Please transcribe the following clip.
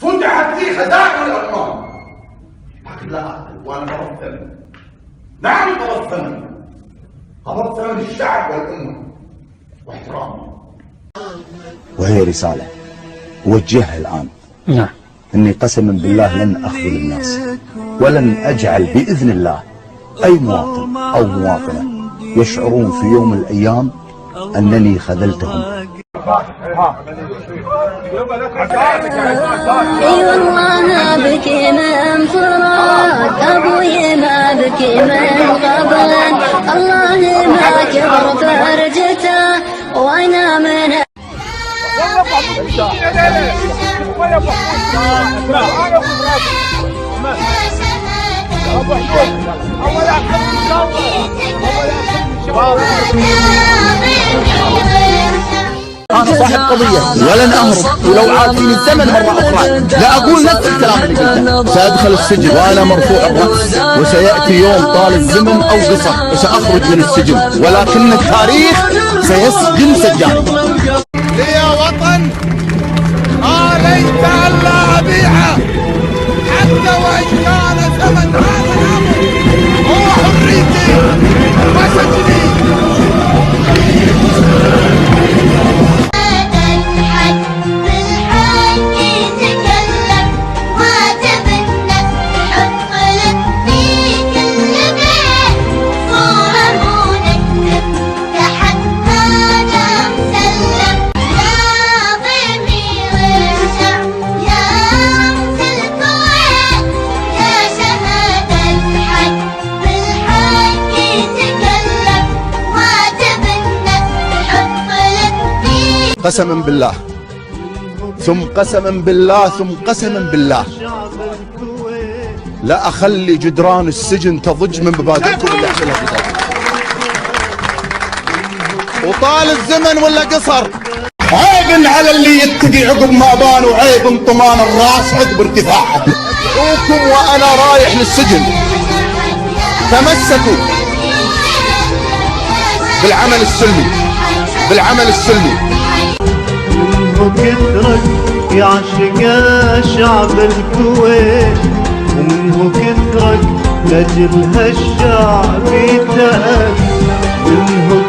فتحت لي خزائن الأطراف، لكن لا أعقل وأنا قبضت ثمن. نعم قبضت ثمن، قبضت ثمن الشعب والأمة واحترامه. وهي رسالة أوجهها الآن. نعم. إني قسما بالله لن أخذل الناس، ولن أجعل بإذن الله أي مواطن أو مواطنة يشعرون في يوم من الأيام أنني خذلتهم. اي والله ما بكي من فراق ابوي، ما بكي من قبل، الله ما كبر فرجته وانا من أنا صاحب قضية ولن أهرب، ولو عاد فيني الزمن مرة أخرى لا أقول نفس الكلام اللي قلته. سأدخل السجن وأنا مرفوع الرأس، وسيأتي يوم طال الزمن أو قصر وسأخرج من السجن، ولكن التاريخ سيسجن سجاني. لي وطن ليت ألا أبيعه حتى وإن كان ثمن هذا الأمر هو حريتي وسجني. قسما بالله ثم قسما بالله ثم قسما بالله لا أخلي جدران السجن تضج من مبادئكم اللي أعملها في ذاتي. وطال الزمن ولا قصر، عيب على اللي يتقي عقب ما بان، وعيب طمان الراس عقب ارتفاعه. أخوكم وأنا رايح للسجن، تمسكوا بالعمل السلمي، بالعمل السلمي. كثرك يعشق شعب الكويت، ومنه كثرك لجل هالشعب يتأل، منه